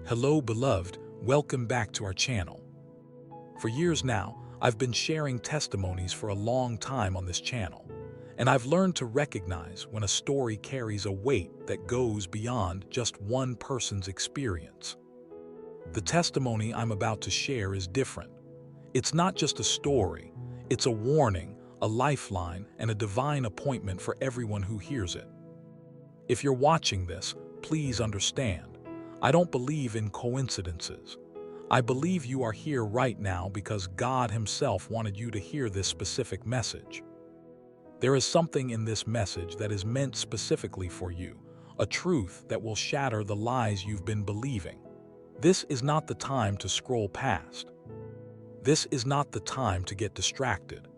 Hello, beloved. Welcome back to our channel. For years now, I've been sharing testimonies for a long time on this channel, and I've learned to recognize when a story carries a weight that goes beyond just one person's experience. The testimony I'm about to share is different. It's not just a story, it's a warning, a lifeline, and a divine appointment for everyone who hears it. If you're watching this, please understand. I don't believe in coincidences. I believe you are here right now because God Himself wanted you to hear this specific message. There is something in this message that is meant specifically for you, a truth that will shatter the lies you've been believing. This is not the time to scroll past. This is not the time to get distracted.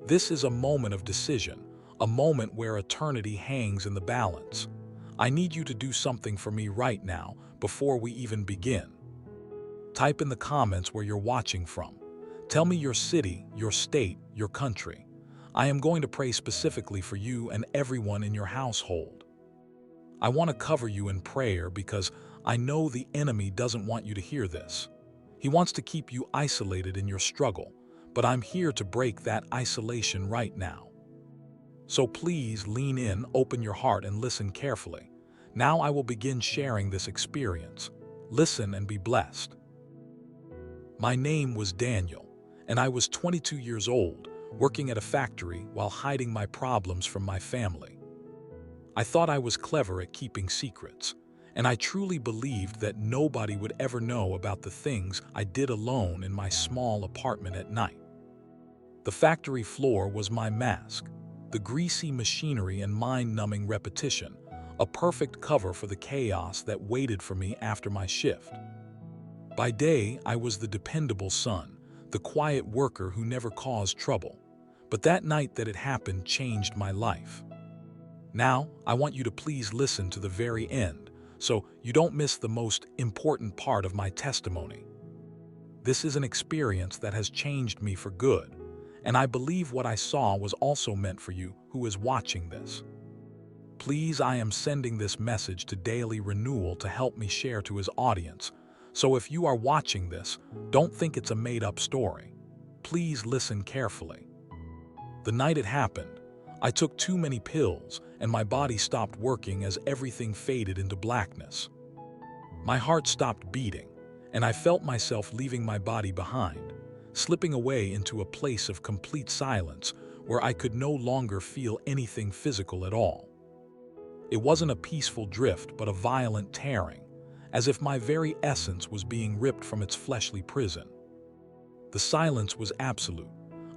This is a moment of decision, a moment where eternity hangs in the balance. I need you to do something for me right now before we even begin. Type in the comments where you're watching from. Tell me your city, your state, your country. I am going to pray specifically for you and everyone in your household. I want to cover you in prayer because I know the enemy doesn't want you to hear this. He wants to keep you isolated in your struggle, but I'm here to break that isolation right now. So please lean in, open your heart, and listen carefully. Now I will begin sharing this experience. Listen and be blessed. My name was Daniel, and I was 22 years old, working at a factory while hiding my problems from my family. I thought I was clever at keeping secrets, and I truly believed that nobody would ever know about the things I did alone in my small apartment at night. The factory floor was my mask, the greasy machinery and mind-numbing repetition, a perfect cover for the chaos that waited for me after my shift. By day, I was the dependable son, the quiet worker who never caused trouble. But that night that it happened changed my life. Now, I want you to please listen to the very end, so you don't miss the most important part of my testimony. This is an experience that has changed me for good, and I believe what I saw was also meant for you who is watching this. Please, I am sending this message to Daily Renewal to help me share to his audience. So if you are watching this, don't think it's a made-up story. Please listen carefully. The night it happened, I took too many pills and my body stopped working as everything faded into blackness. My heart stopped beating, and I felt myself leaving my body behind, slipping away into a place of complete silence where I could no longer feel anything physical at all. It wasn't a peaceful drift, but a violent tearing, as if my very essence was being ripped from its fleshly prison. The silence was absolute,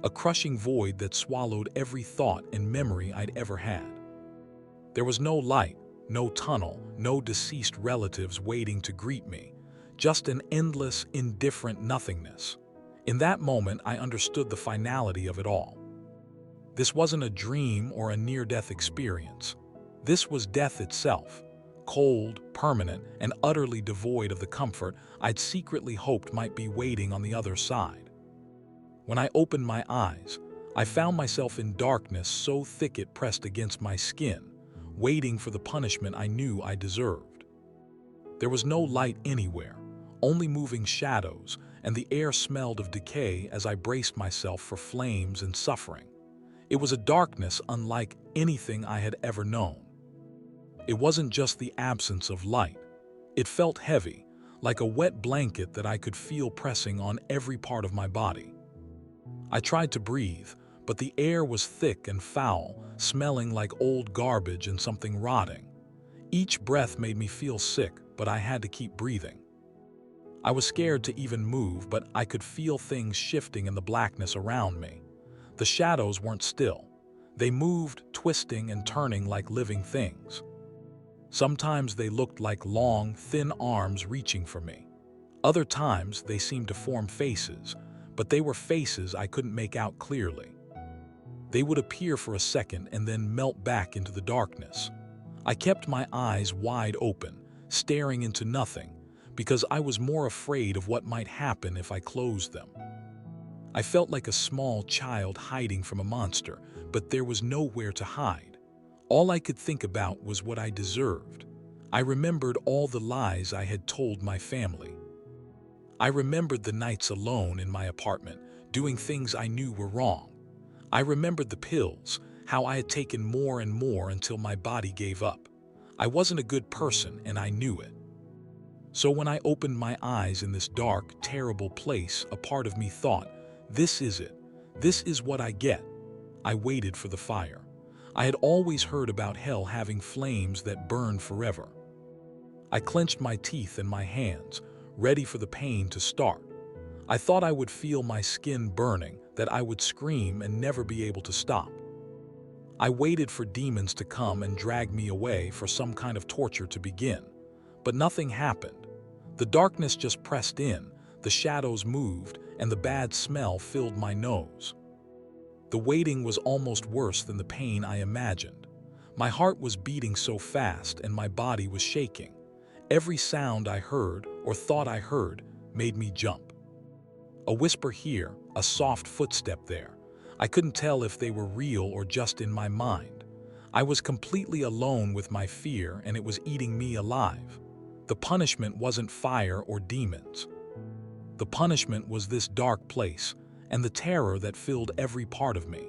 a crushing void that swallowed every thought and memory I'd ever had. There was no light, no tunnel, no deceased relatives waiting to greet me, just an endless, indifferent nothingness. In that moment, I understood the finality of it all. This wasn't a dream or a near-death experience. This was death itself, cold, permanent, and utterly devoid of the comfort I'd secretly hoped might be waiting on the other side. When I opened my eyes, I found myself in darkness so thick it pressed against my skin, waiting for the punishment I knew I deserved. There was no light anywhere, only moving shadows, and the air smelled of decay as I braced myself for flames and suffering. It was a darkness unlike anything I had ever known. It wasn't just the absence of light. It felt heavy, like a wet blanket that I could feel pressing on every part of my body. I tried to breathe, but the air was thick and foul, smelling like old garbage and something rotting. Each breath made me feel sick, but I had to keep breathing. I was scared to even move, but I could feel things shifting in the blackness around me. The shadows weren't still. They moved, twisting and turning like living things. Sometimes they looked like long, thin arms reaching for me. Other times they seemed to form faces, but they were faces I couldn't make out clearly. They would appear for a second and then melt back into the darkness. I kept my eyes wide open, staring into nothing, because I was more afraid of what might happen if I closed them. I felt like a small child hiding from a monster, but there was nowhere to hide. All I could think about was what I deserved. I remembered all the lies I had told my family. I remembered the nights alone in my apartment, doing things I knew were wrong. I remembered the pills, how I had taken more and more until my body gave up. I wasn't a good person, and I knew it. So when I opened my eyes in this dark, terrible place, a part of me thought, this is it. This is what I get. I waited for the fire. I had always heard about hell having flames that burn forever. I clenched my teeth in my hands, ready for the pain to start. I thought I would feel my skin burning, that I would scream and never be able to stop. I waited for demons to come and drag me away, for some kind of torture to begin. But nothing happened. The darkness just pressed in, the shadows moved, and the bad smell filled my nose. The waiting was almost worse than the pain I imagined. My heart was beating so fast and my body was shaking. Every sound I heard, or thought I heard, made me jump. A whisper here, a soft footstep there. I couldn't tell if they were real or just in my mind. I was completely alone with my fear, and it was eating me alive. The punishment wasn't fire or demons. The punishment was this dark place and the terror that filled every part of me.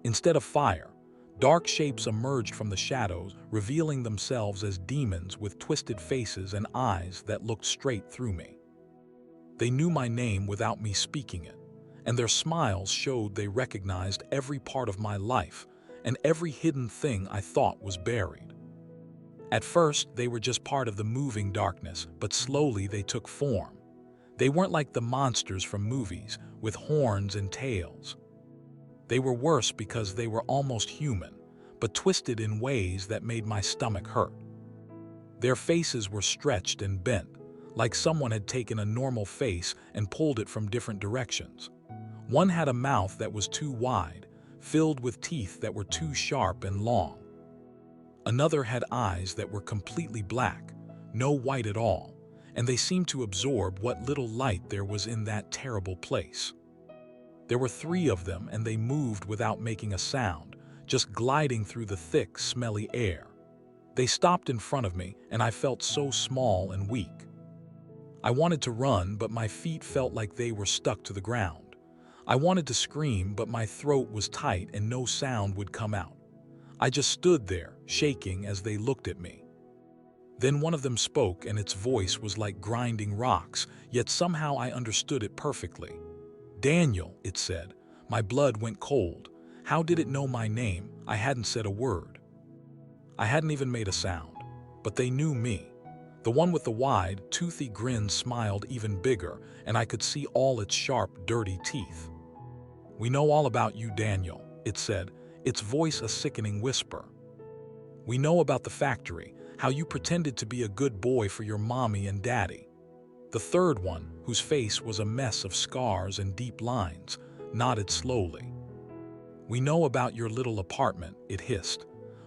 Instead of fire, dark shapes emerged from the shadows, revealing themselves as demons with twisted faces and eyes that looked straight through me. They knew my name without me speaking it, and their smiles showed they recognized every part of my life and every hidden thing I thought was buried. At first, they were just part of the moving darkness, but slowly they took form. They weren't like the monsters from movies, with horns and tails. They were worse because they were almost human, but twisted in ways that made my stomach hurt. Their faces were stretched and bent, like someone had taken a normal face and pulled it from different directions. One had a mouth that was too wide, filled with teeth that were too sharp and long. Another had eyes that were completely black, no white at all, and they seemed to absorb what little light there was in that terrible place. There were 3 of them, and they moved without making a sound, just gliding through the thick, smelly air. They stopped in front of me, and I felt so small and weak. I wanted to run, but my feet felt like they were stuck to the ground. I wanted to scream, but my throat was tight and no sound would come out. I just stood there, shaking as they looked at me. Then one of them spoke, and its voice was like grinding rocks, yet somehow I understood it perfectly. "Daniel," it said. My blood went cold. How did it know my name? I hadn't said a word. I hadn't even made a sound. But they knew me. The one with the wide, toothy grin smiled even bigger, and I could see all its sharp, dirty teeth. "We know all about you, Daniel," it said, its voice a sickening whisper. "We know about the factory, how you pretended to be a good boy for your mommy and daddy." The third one, whose face was a mess of scars and deep lines, nodded slowly. "We know about your little apartment," it hissed.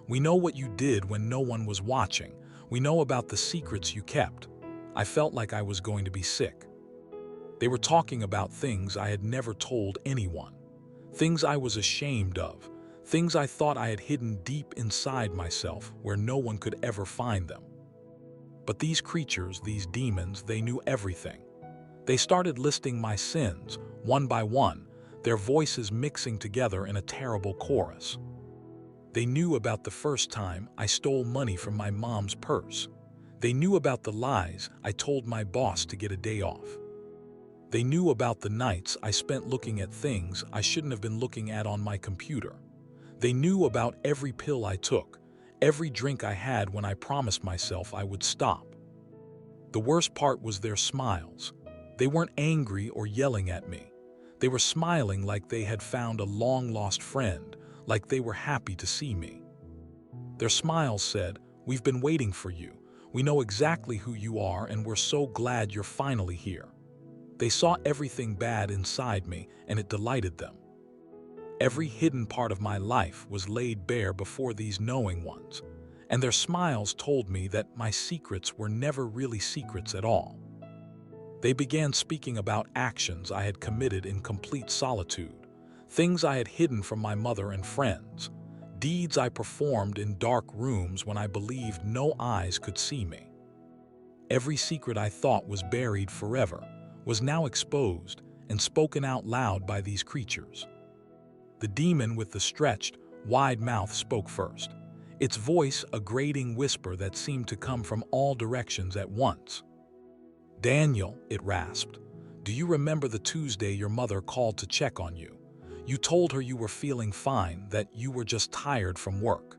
"We know what you did when no one was watching. We know about the secrets you kept." I felt like I was going to be sick. They were talking about things I had never told anyone, things I was ashamed of, things I thought I had hidden deep inside myself where no one could ever find them. But these creatures, these demons, they knew everything. They started listing my sins, one by one, their voices mixing together in a terrible chorus. They knew about the first time I stole money from my mom's purse. They knew about the lies I told my boss to get a day off. They knew about the nights I spent looking at things I shouldn't have been looking at on my computer. They knew about every pill I took, every drink I had when I promised myself I would stop. The worst part was their smiles. They weren't angry or yelling at me. They were smiling like they had found a long-lost friend, like they were happy to see me. Their smiles said, "We've been waiting for you. We know exactly who you are, and we're so glad you're finally here." They saw everything bad inside me, and it delighted them. Every hidden part of my life was laid bare before these knowing ones, and their smiles told me that my secrets were never really secrets at all. They began speaking about actions I had committed in complete solitude, things I had hidden from my mother and friends, deeds I performed in dark rooms when I believed no eyes could see me. Every secret I thought was buried forever was now exposed and spoken out loud by these creatures. The demon with the stretched, wide mouth spoke first, its voice a grating whisper that seemed to come from all directions at once. "Daniel," it rasped, "do you remember the Tuesday your mother called to check on you? You told her you were feeling fine, that you were just tired from work."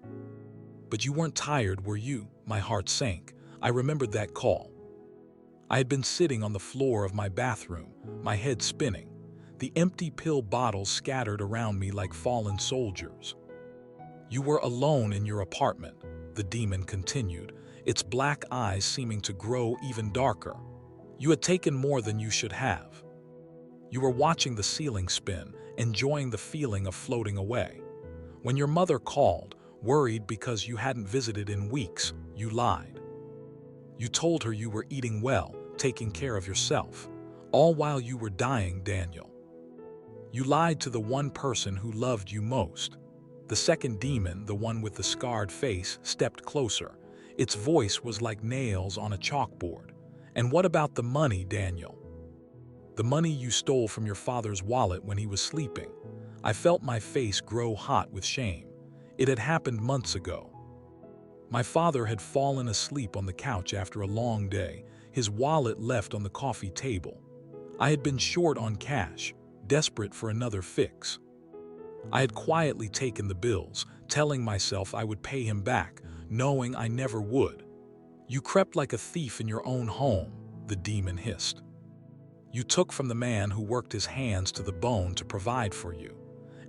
"But you weren't tired, were you?" My heart sank. I remembered that call. I had been sitting on the floor of my bathroom, my head spinning, the empty pill bottles scattered around me like fallen soldiers. "You were alone in your apartment," the demon continued, its black eyes seeming to grow even darker. "You had taken more than you should have. You were watching the ceiling spin, enjoying the feeling of floating away. When your mother called, worried because you hadn't visited in weeks, you lied. You told her you were eating well, taking care of yourself, all while you were dying, Daniel. You lied to the one person who loved you most." The second demon, the one with the scarred face, stepped closer. Its voice was like nails on a chalkboard. "And what about the money, Daniel? The money you stole from your father's wallet when he was sleeping?" I felt my face grow hot with shame. It had happened months ago. My father had fallen asleep on the couch after a long day, his wallet left on the coffee table. I had been short on cash, desperate for another fix. I had quietly taken the bills, telling myself I would pay him back, knowing I never would. "You crept like a thief in your own home," the demon hissed. "You took from the man who worked his hands to the bone to provide for you,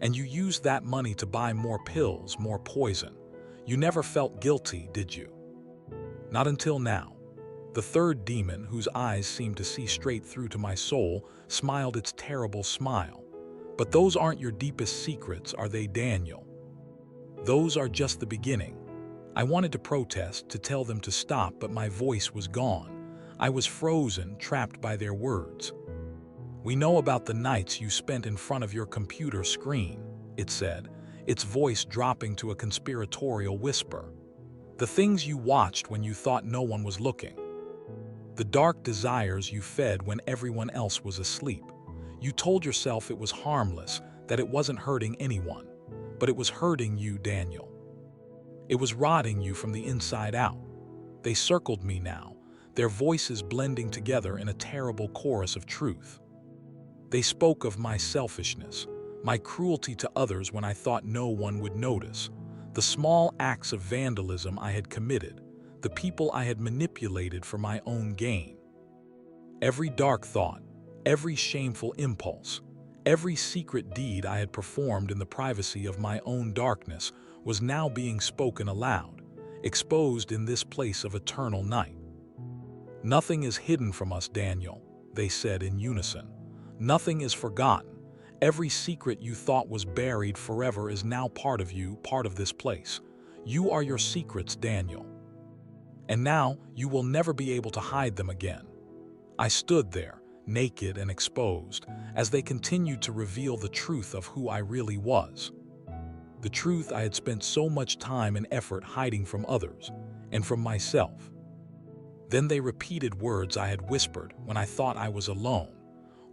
and you used that money to buy more pills, more poison. You never felt guilty, did you?" "Not until now." The third demon, whose eyes seemed to see straight through to my soul, smiled its terrible smile. "But those aren't your deepest secrets, are they, Daniel? Those are just the beginning." I wanted to protest, to tell them to stop, but my voice was gone. I was frozen, trapped by their words. "We know about the nights you spent in front of your computer screen," it said, its voice dropping to a conspiratorial whisper. "The things you watched when you thought no one was looking. The dark desires you fed when everyone else was asleep. You told yourself it was harmless, that it wasn't hurting anyone. But it was hurting you, Daniel. It was rotting you from the inside out." They circled me now, their voices blending together in a terrible chorus of truth. They spoke of my selfishness, my cruelty to others when I thought no one would notice, the small acts of vandalism I had committed, the people I had manipulated for my own gain. Every dark thought, every shameful impulse, every secret deed I had performed in the privacy of my own darkness was now being spoken aloud, exposed in this place of eternal night. "Nothing is hidden from us, Daniel," they said in unison. "Nothing is forgotten. Every secret you thought was buried forever is now part of you, part of this place. You are your secrets, Daniel. And now you will never be able to hide them again." I stood there, naked and exposed, as they continued to reveal the truth of who I really was. The truth I had spent so much time and effort hiding from others, and from myself. Then they repeated words I had whispered when I thought I was alone,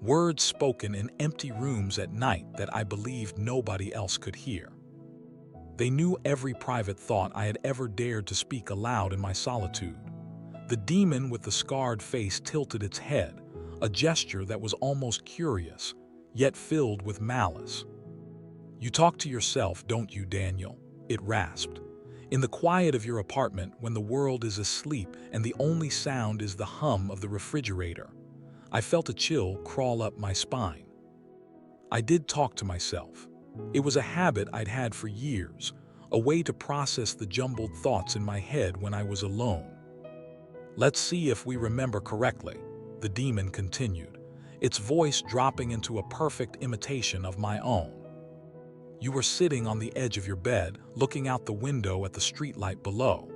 words spoken in empty rooms at night that I believed nobody else could hear. They knew every private thought I had ever dared to speak aloud in my solitude. The demon with the scarred face tilted its head, a gesture that was almost curious, yet filled with malice. "You talk to yourself, don't you, Daniel?" it rasped. "In the quiet of your apartment when the world is asleep and the only sound is the hum of the refrigerator." I felt a chill crawl up my spine. I did talk to myself. It was a habit I'd had for years, a way to process the jumbled thoughts in my head when I was alone. "Let's see if we remember correctly," the demon continued, its voice dropping into a perfect imitation of my own. "You were sitting on the edge of your bed, looking out the window at the streetlight below,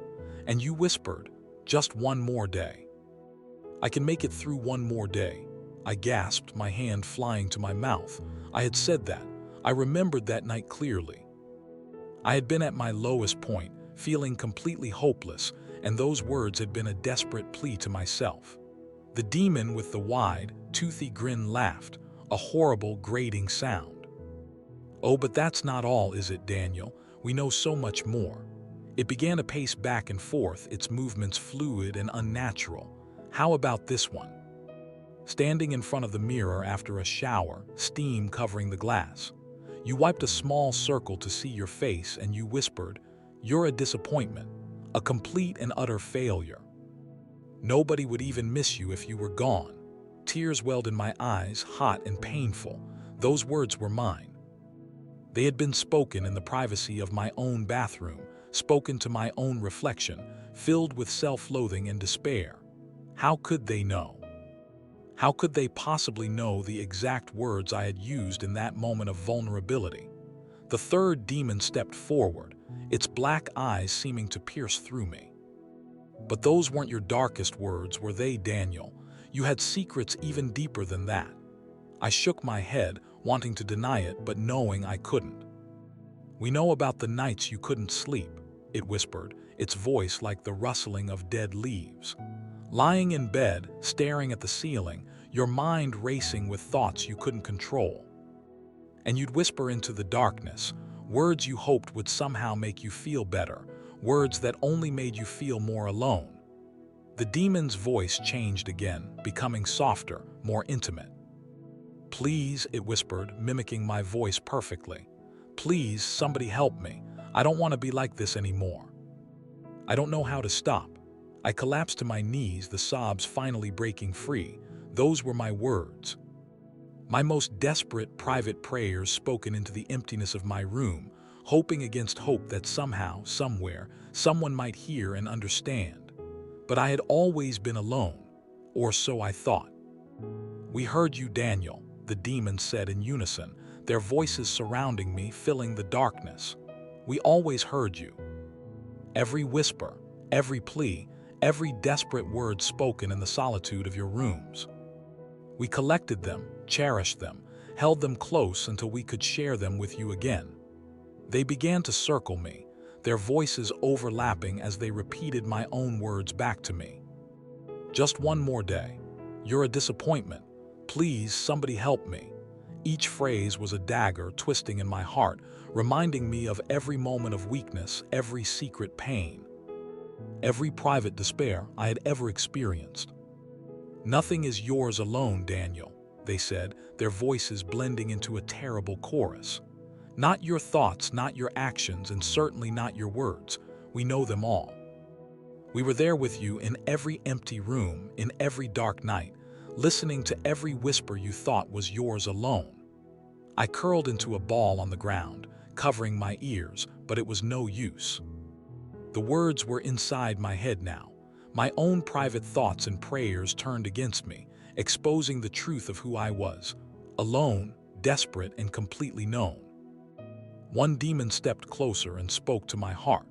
and you whispered, 'Just one more day.' I can make it through one more day." I gasped, my hand flying to my mouth. I had said that. I remembered that night clearly. I had been at my lowest point, feeling completely hopeless, and those words had been a desperate plea to myself. The demon with the wide, toothy grin laughed, a horrible, grating sound. "Oh, but that's not all, is it, Daniel? We know so much more." It began to pace back and forth, its movements fluid and unnatural. "How about this one?" Standing in front of the mirror after a shower, steam covering the glass. You wiped a small circle to see your face and you whispered, "You're a disappointment, a complete and utter failure. Nobody would even miss you if you were gone." Tears welled in my eyes, hot and painful. Those words were mine. They had been spoken in the privacy of my own bathroom, spoken to my own reflection, filled with self-loathing and despair. How could they know? How could they possibly know the exact words I had used in that moment of vulnerability? The third demon stepped forward, its black eyes seeming to pierce through me. "But those weren't your darkest words, were they, Daniel? You had secrets even deeper than that." I shook my head, wanting to deny it, but knowing I couldn't. "We know about the nights you couldn't sleep," it whispered, its voice like the rustling of dead leaves. "Lying in bed, staring at the ceiling, your mind racing with thoughts you couldn't control. And you'd whisper into the darkness, words you hoped would somehow make you feel better, words that only made you feel more alone." The demon's voice changed again, becoming softer, more intimate. "Please," it whispered, mimicking my voice perfectly. "Please, somebody help me. I don't want to be like this anymore. I don't know how to stop." I collapsed to my knees, the sobs finally breaking free. Those were my words. My most desperate private prayers spoken into the emptiness of my room, hoping against hope that somehow, somewhere, someone might hear and understand. But I had always been alone, or so I thought. "We heard you, Daniel," the demons said in unison, their voices surrounding me, filling the darkness. "We always heard you. Every whisper, every plea, every desperate word spoken in the solitude of your rooms. We collected them, cherished them, held them close until we could share them with you again." They began to circle me, their voices overlapping as they repeated my own words back to me. "Just one more day. You're a disappointment. Please, somebody help me." Each phrase was a dagger twisting in my heart, reminding me of every moment of weakness, every secret pain, every private despair I had ever experienced. "Nothing is yours alone, Daniel," they said, their voices blending into a terrible chorus. "Not your thoughts, not your actions, and certainly not your words. We know them all. We were there with you in every empty room, in every dark night, listening to every whisper you thought was yours alone." I curled into a ball on the ground, covering my ears, but it was no use. The words were inside my head now. My own private thoughts and prayers turned against me, exposing the truth of who I was, alone, desperate, and completely known. One demon stepped closer and spoke to my heart,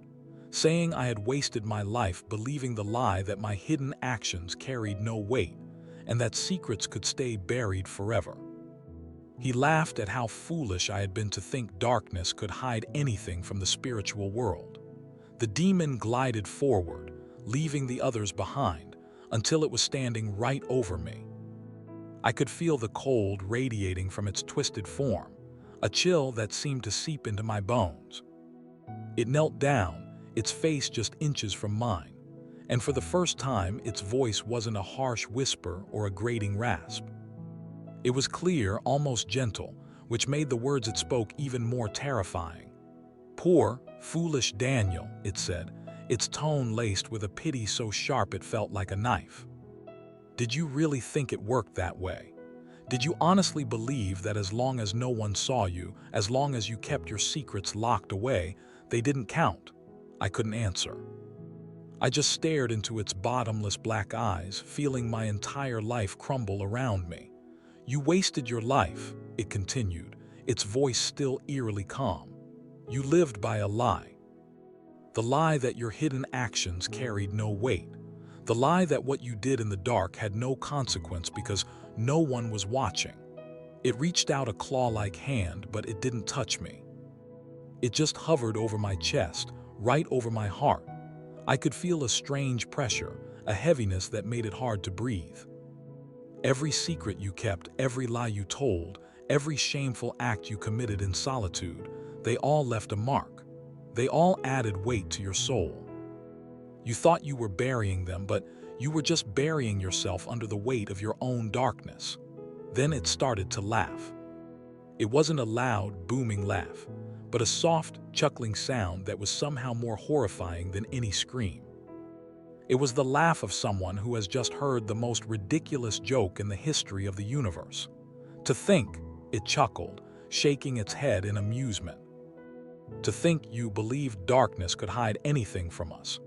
saying I had wasted my life believing the lie that my hidden actions carried no weight, and that secrets could stay buried forever. He laughed at how foolish I had been to think darkness could hide anything from the spiritual world. The demon glided forward, leaving the others behind, until it was standing right over me. I could feel the cold radiating from its twisted form, a chill that seemed to seep into my bones. It knelt down, its face just inches from mine, and for the first time its voice wasn't a harsh whisper or a grating rasp. It was clear, almost gentle, which made the words it spoke even more terrifying. "Poor, foolish Daniel," it said, its tone laced with a pity so sharp it felt like a knife. "Did you really think it worked that way? Did you honestly believe that as long as no one saw you, as long as you kept your secrets locked away, they didn't count?" I couldn't answer. I just stared into its bottomless black eyes, feeling my entire life crumble around me. "You wasted your life," it continued, its voice still eerily calm. "You lived by a lie. The lie that your hidden actions carried no weight. The lie that what you did in the dark had no consequence because no one was watching." It reached out a claw-like hand, but it didn't touch me. It just hovered over my chest, right over my heart. I could feel a strange pressure, a heaviness that made it hard to breathe. Every secret you kept, every lie you told, every shameful act you committed in solitude, they all left a mark. They all added weight to your soul. You thought you were burying them, but you were just burying yourself under the weight of your own darkness. Then it started to laugh. It wasn't a loud, booming laugh, but a soft, chuckling sound that was somehow more horrifying than any scream. It was the laugh of someone who has just heard the most ridiculous joke in the history of the universe. To think, it chuckled, shaking its head in amusement. To think you believed darkness could hide anything from us.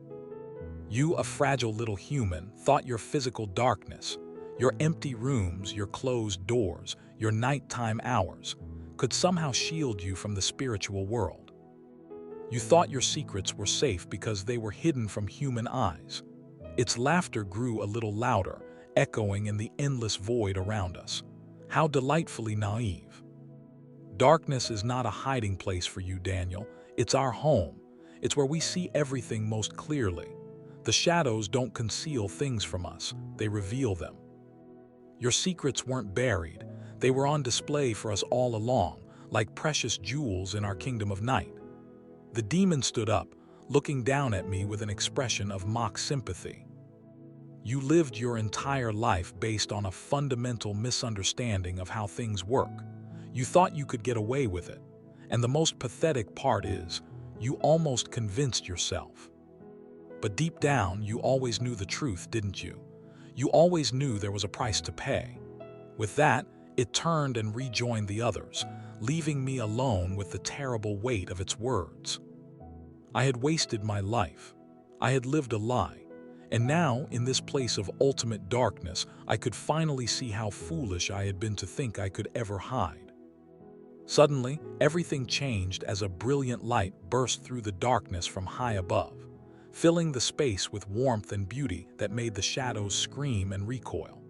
You, a fragile little human, thought your physical darkness, your empty rooms, your closed doors, your nighttime hours, could somehow shield you from the spiritual world. You thought your secrets were safe because they were hidden from human eyes. Its laughter grew a little louder, echoing in the endless void around us. How delightfully naive. Darkness is not a hiding place for you, Daniel. It's our home. It's where we see everything most clearly. The shadows don't conceal things from us, they reveal them. Your secrets weren't buried. They were on display for us all along, like precious jewels in our kingdom of night. The demon stood up, looking down at me with an expression of mock sympathy. You lived your entire life based on a fundamental misunderstanding of how things work. You thought you could get away with it. And the most pathetic part is, you almost convinced yourself. But deep down, you always knew the truth, didn't you? You always knew there was a price to pay. With that, it turned and rejoined the others, leaving me alone with the terrible weight of its words. I had wasted my life. I had lived a lie. And now, in this place of ultimate darkness, I could finally see how foolish I had been to think I could ever hide. Suddenly, everything changed as a brilliant light burst through the darkness from high above, filling the space with warmth and beauty that made the shadows scream and recoil.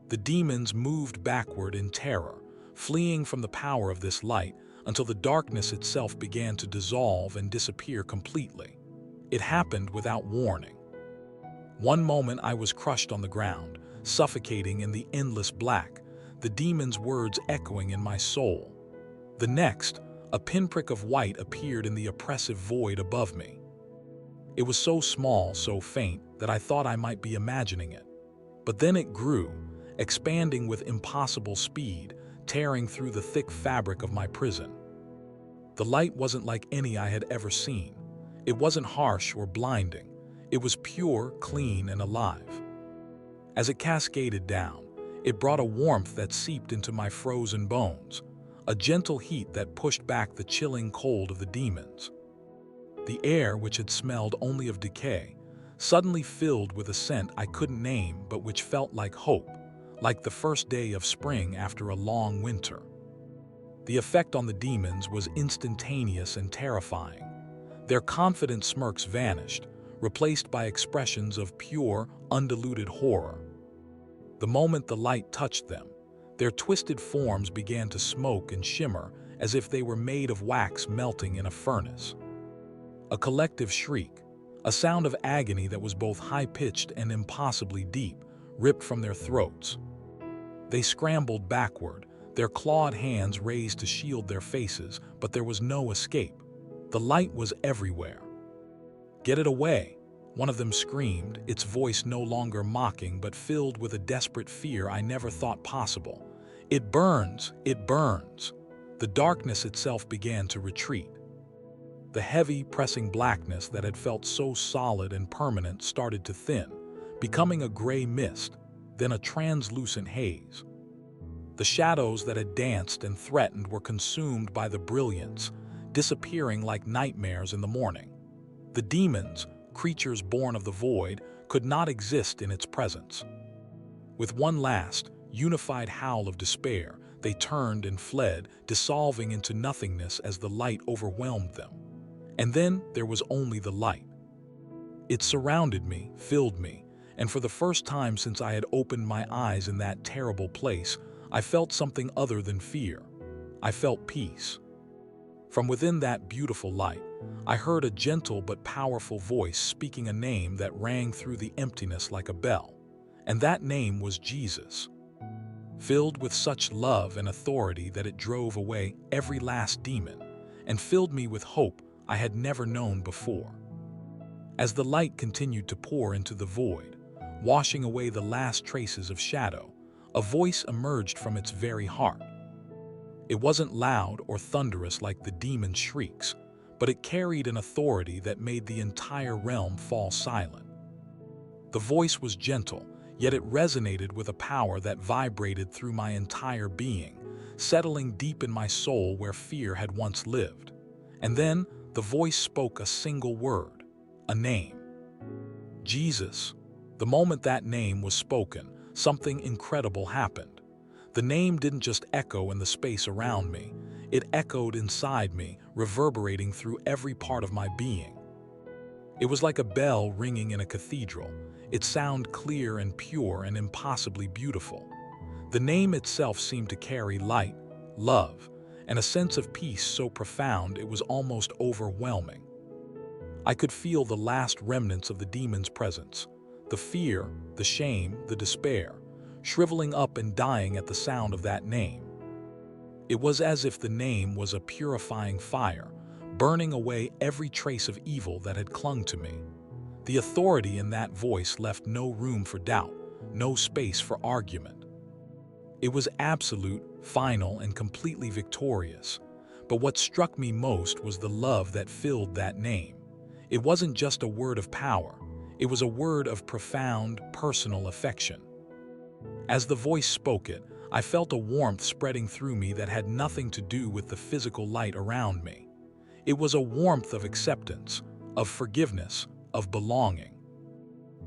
The demons moved backward in terror, fleeing from the power of this light until the darkness itself began to dissolve and disappear completely. It happened without warning. One moment I was crushed on the ground, suffocating in the endless black, the demon's words echoing in my soul. The next, a pinprick of white appeared in the oppressive void above me. It was so small, so faint, that I thought I might be imagining it. But then it grew, expanding with impossible speed, tearing through the thick fabric of my prison. The light wasn't like any I had ever seen. It wasn't harsh or blinding. It was pure, clean, and alive. As it cascaded down, it brought a warmth that seeped into my frozen bones, a gentle heat that pushed back the chilling cold of the demons. The air, which had smelled only of decay, suddenly filled with a scent I couldn't name but which felt like hope, like the first day of spring after a long winter. The effect on the demons was instantaneous and terrifying. Their confident smirks vanished, replaced by expressions of pure, undiluted horror. The moment the light touched them, their twisted forms began to smoke and shimmer as if they were made of wax melting in a furnace. A collective shriek, a sound of agony that was both high-pitched and impossibly deep, ripped from their throats. They scrambled backward, their clawed hands raised to shield their faces, but there was no escape. The light was everywhere. "Get it away!" one of them screamed, its voice no longer mocking but filled with a desperate fear I never thought possible. "It burns! It burns!" The darkness itself began to retreat. The heavy, pressing blackness that had felt so solid and permanent started to thin, becoming a gray mist, then a translucent haze. The shadows that had danced and threatened were consumed by the brilliance, disappearing like nightmares in the morning. The demons, creatures born of the void, could not exist in its presence. With one last, unified howl of despair, they turned and fled, dissolving into nothingness as the light overwhelmed them. And then there was only the light. It surrounded me, filled me, and for the first time since I had opened my eyes in that terrible place, I felt something other than fear. I felt peace. From within that beautiful light, I heard a gentle but powerful voice speaking a name that rang through the emptiness like a bell. And that name was Jesus, filled with such love and authority that it drove away every last demon and filled me with hope I had never known before. As the light continued to pour into the void, washing away the last traces of shadow, a voice emerged from its very heart. It wasn't loud or thunderous like the demon's shrieks, but it carried an authority that made the entire realm fall silent. The voice was gentle, yet it resonated with a power that vibrated through my entire being, settling deep in my soul where fear had once lived. And then the voice spoke a single word, a name. Jesus. The moment that name was spoken, something incredible happened. The name didn't just echo in the space around me, it echoed inside me, reverberating through every part of my being. It was like a bell ringing in a cathedral. Its sound clear and pure and impossibly beautiful. The name itself seemed to carry light, love, and a sense of peace so profound it was almost overwhelming. I could feel the last remnants of the demon's presence, the fear, the shame, the despair, shriveling up and dying at the sound of that name. It was as if the name was a purifying fire, burning away every trace of evil that had clung to me. The authority in that voice left no room for doubt, no space for argument. It was absolute, final, and completely victorious. But what struck me most was the love that filled that name. It wasn't just a word of power, it was a word of profound, personal affection. As the voice spoke it, I felt a warmth spreading through me that had nothing to do with the physical light around me. It was a warmth of acceptance, of forgiveness, of belonging.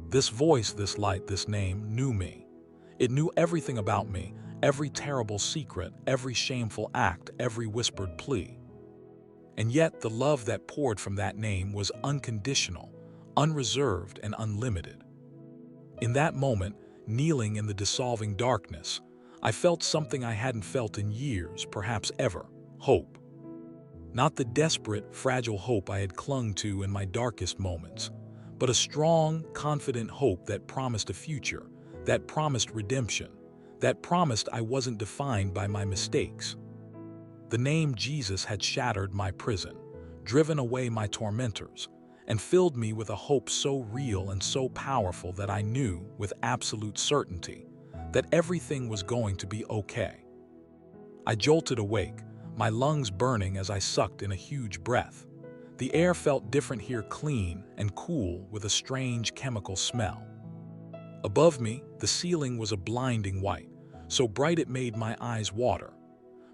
This voice, this light, this name knew me. It knew everything about me, every terrible secret, every shameful act, every whispered plea. And yet the love that poured from that name was unconditional, unreserved, and unlimited. In that moment, kneeling in the dissolving darkness, I felt something I hadn't felt in years, perhaps ever: hope. Not the desperate, fragile hope I had clung to in my darkest moments, but a strong, confident hope that promised a future, that promised redemption, that promised I wasn't defined by my mistakes. The name Jesus had shattered my prison, driven away my tormentors, and filled me with a hope so real and so powerful that I knew, with absolute certainty, that everything was going to be okay. I jolted awake, my lungs burning as I sucked in a huge breath. The air felt different here, clean and cool with a strange chemical smell. Above me, the ceiling was a blinding white, so bright it made my eyes water.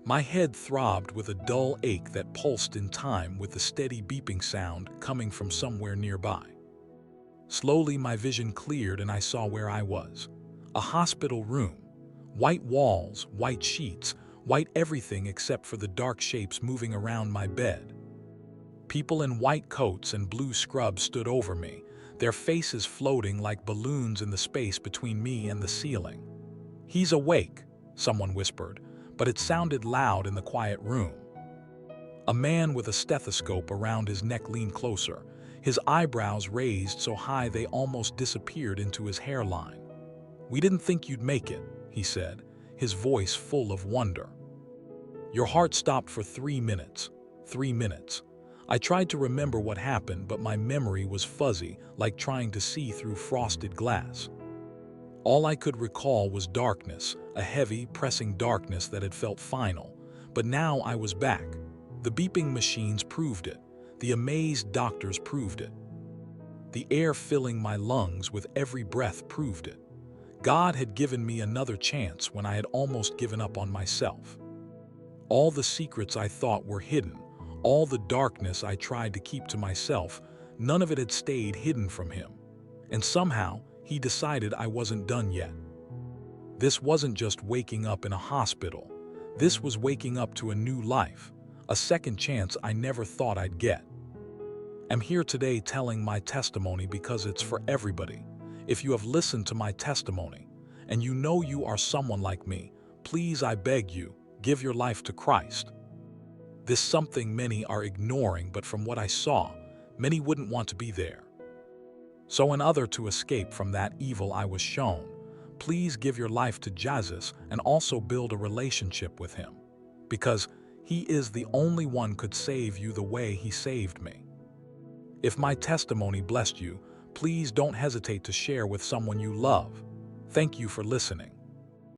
My head throbbed with a dull ache that pulsed in time with the steady beeping sound coming from somewhere nearby. Slowly my vision cleared and I saw where I was. A hospital room. White walls, white sheets, white everything except for the dark shapes moving around my bed. People in white coats and blue scrubs stood over me, their faces floating like balloons in the space between me and the ceiling. "He's awake," someone whispered, but it sounded loud in the quiet room. A man with a stethoscope around his neck leaned closer, his eyebrows raised so high they almost disappeared into his hairline. "We didn't think you'd make it," he said, his voice full of wonder. "Your heart stopped for 3 minutes. 3 minutes. I tried to remember what happened, but my memory was fuzzy, like trying to see through frosted glass. All I could recall was darkness, a heavy, pressing darkness that had felt final. But now I was back. The beeping machines proved it. The amazed doctors proved it. The air filling my lungs with every breath proved it. God had given me another chance when I had almost given up on myself. All the secrets I thought were hidden, all the darkness I tried to keep to myself, none of it had stayed hidden from him. And somehow, he decided I wasn't done yet. This wasn't just waking up in a hospital. This was waking up to a new life, a second chance I never thought I'd get. I'm here today telling my testimony because it's for everybody. If you have listened to my testimony, and you know you are someone like me, please, I beg you, give your life to Christ. This something many are ignoring, but from what I saw, many wouldn't want to be there. So in order to escape from that evil I was shown, please give your life to Jesus and also build a relationship with him, because he is the only one could save you the way he saved me. If my testimony blessed you, please don't hesitate to share with someone you love. Thank you for listening.